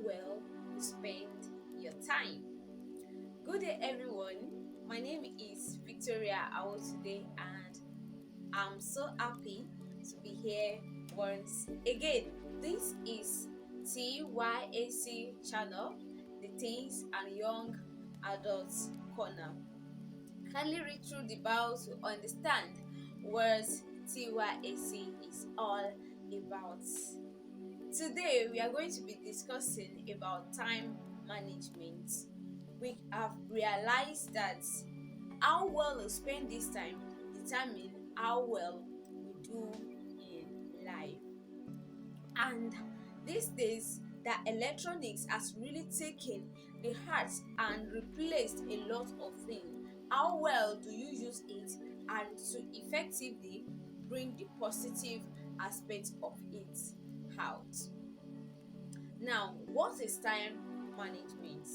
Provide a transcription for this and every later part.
well you spend your time. Good day, everyone. My name is Victoria Awo today, and I'm so happy to be here once again. This is TYAC channel, the Teens and Young Adults Corner. Kindly read through the Bible to understand what TYAC is all about. Today, we are going to be discussing about time management. We have realized that how well we spend this time determine how well we do in life. And these days, that electronics has really taken the heart and replaced a lot of things. How well do you use it and to effectively bring the positive aspect of it out? Now, what is time management?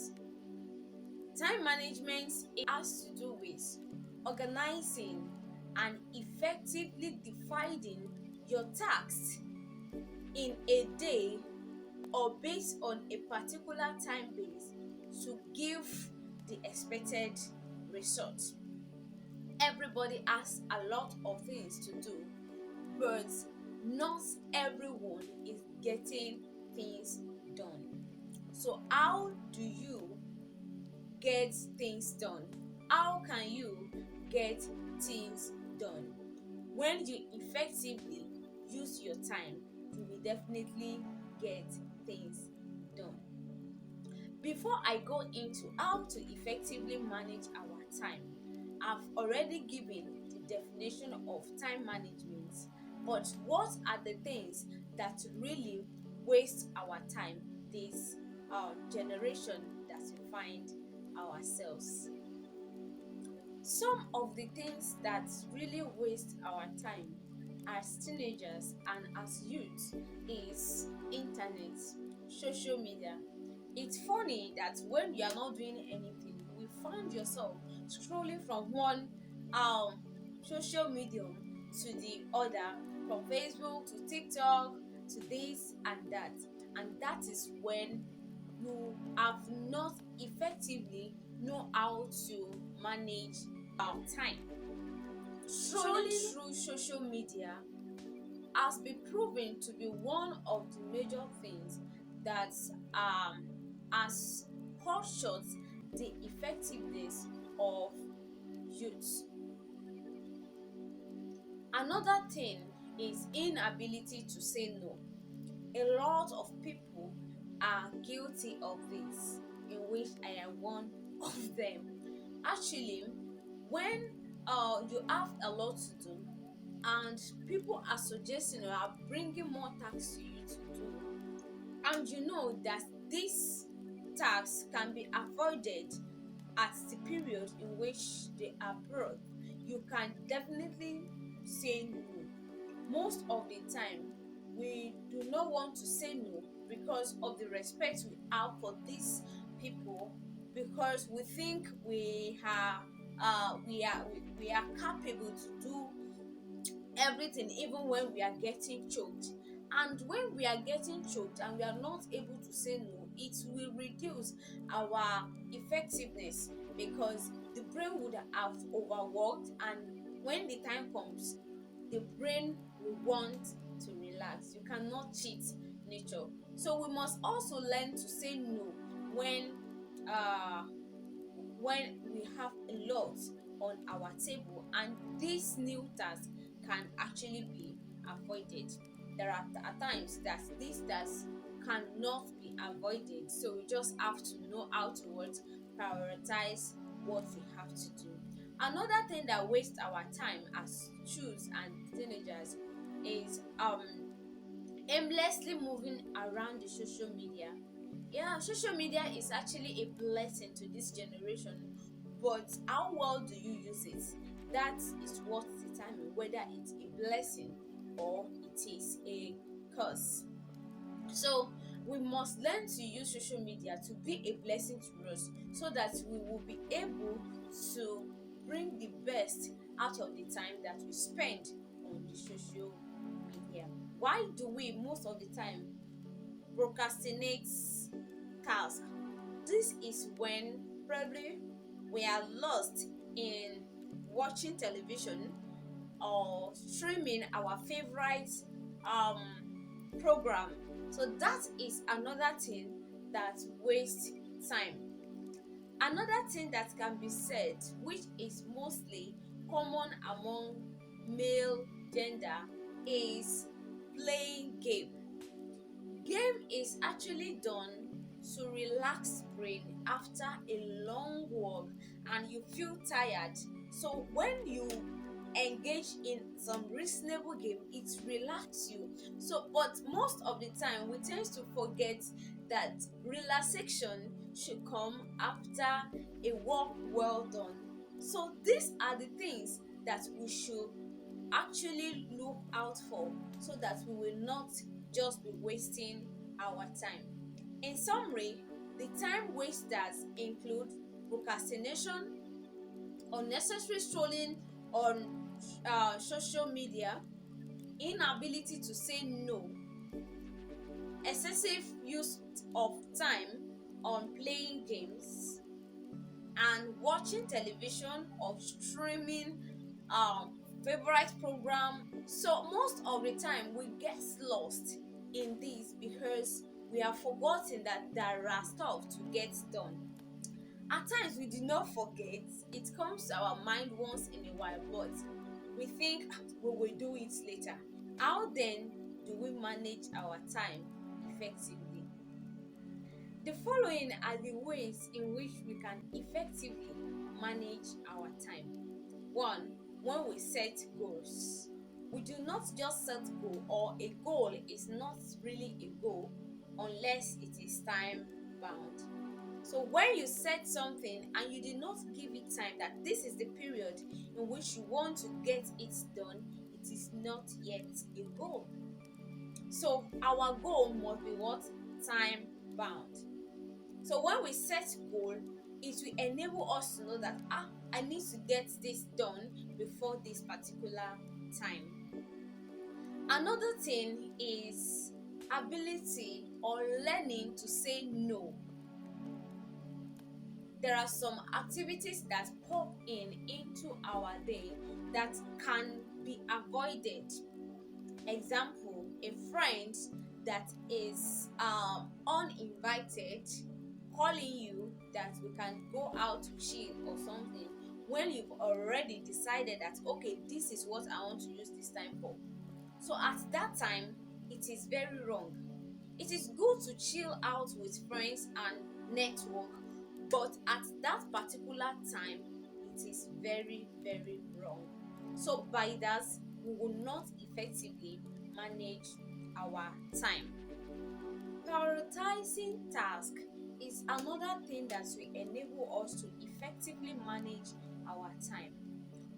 Time management has to do with organizing and effectively dividing your tasks in a day or based on a particular time base to give the expected result. Everybody has a lot of things to do, but not everyone is getting things done. So, how do you get things done? How can you get things done? When you effectively use your time, you will definitely get things done. Before I go into how to effectively manage our time, I've already given the definition of time management. But what are the things that really waste our time this generation that we find ourselves? Some of the things that really waste our time as teenagers and as youth is internet, social media. It's funny that when you are not doing anything, you will find yourself scrolling from one um social medium to the other, from Facebook to TikTok to this and that. And that is when you have not effectively know how to manage our time. Scrolling through social media has been proven to be one of the major things that has cut short the effectiveness of youth. Another thing is inability to say no. A lot of people are guilty of this, in which I am one of them. Actually, when you have a lot to do and people are suggesting or are bringing more tasks to you to do, and you know that this task can be avoided at the period in which they are brought, you can definitely say no. Most of the time, we do not want to say no because of the respect we have for these people, because we think we are capable to do everything even when we are getting choked. And when we are getting choked and we are not able to say no, it will reduce our effectiveness, because the brain would have overworked, and when the time comes, the brain will want to relax. You cannot cheat nature. So we must also learn to say no uh when we have a lot on our table and this new task can actually be avoided. There are at times that these tasks cannot be avoided, so we just have to know how to prioritize what we have to do. Another thing that wastes our time as youths and teenagers is aimlessly moving around the social media. Yeah, social media is actually a blessing to this generation, but how well do you use it? That is what determines whether it's a blessing or it is a curse. So we must learn to use social media to be a blessing to us, so that we will be able to bring the best out of the time that we spend on the social media. Why do we most of the time procrastinate task. This is when probably we are lost in watching television or streaming our favorite um program. So that is another thing that wastes time. Another thing that can be said, which is mostly common among male gender, is playing game. Game is actually done to relax brain after a long work and you feel tired. So when you engage in some reasonable game, it relax you. So but most of the time we tend to forget that relaxation should come after a work well done. So these are the things that we should actually look out for, so that we will not just be wasting our time. In summary, the time wasters include procrastination, unnecessary scrolling on social media, inability to say no, excessive use of time on playing games, and watching television or streaming favorite program. So most of the time we get lost in this because we have forgotten that there are stuff to get done. At times we do not forget, it comes to our mind once in a while, but we think, we will do it later. How then do we manage our time effectively? The following are the ways in which we can effectively manage our time. One, when we set goals. We do not just set goal, or a goal is not really a goal unless it is time bound. So when you set something and you do not give it time, that this is the period in which you want to get it done, it is not yet a goal. So our goal must be what? Time bound. So when we set goal, it will enable us to know that I need to get this done before this particular time. Another thing is ability or learning to say no. There are some activities that pop into our day that can be avoided. Example, a friend that is uninvited calling you that we can go out to chill or something, when you've already decided that okay, this is what I want to use this time for. So at that time it is very wrong. It is good to chill out with friends and network, but at that particular time it is very, very wrong. So by that, we will not effectively manage our time. Prioritizing tasks is another thing that will enable us to effectively manage our time.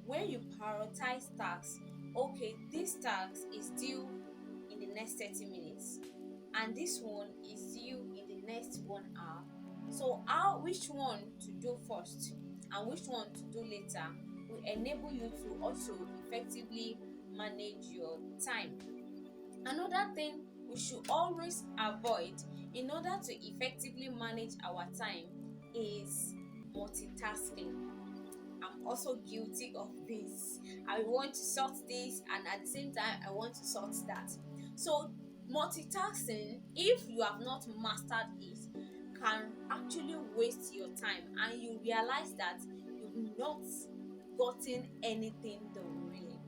When you prioritize tasks, okay, this task is due in the next 30 minutes and this one is due in the next 1 hour. So which one to do first and which one to do later will enable you to also effectively manage your time. Another thing we should always avoid in order to effectively manage our time is multitasking. I'm also guilty of this. I want to sort this and at the same time I want to sort that. So multitasking, if you have not mastered it, can actually waste your time and you realize that you've not gotten anything done really.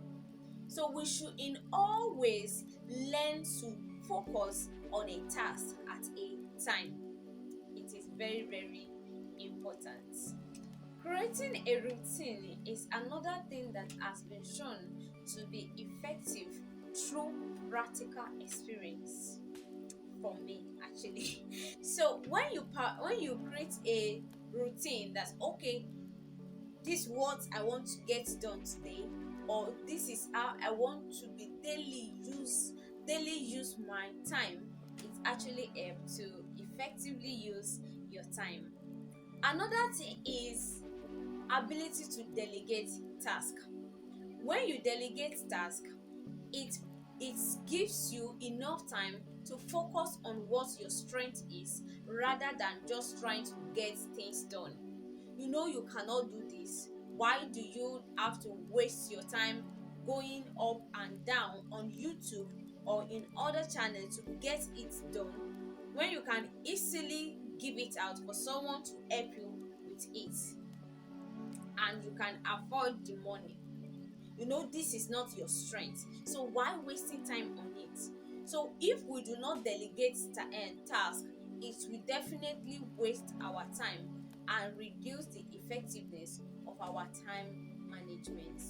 So we should in all ways learn to focus on a task at a time. It is very, very important. Creating a routine is another thing that has been shown to be effective through practical experience from me actually. So when you create a routine that's okay, this is what I want to get done today, or this is how I want to be daily use my time, it actually helps to effectively use your time. Another thing is ability to delegate task. When you delegate task, it It gives you enough time to focus on what your strength is rather than just trying to get things done. You know you cannot do this. Why do you have to waste your time going up and down on YouTube or in other channels to get it done when you can easily give it out for someone to help you with it and you can afford the money? You know this is not your strength, so why wasting time on it? So if we do not delegate task, it will definitely waste our time and reduce the effectiveness of our time management.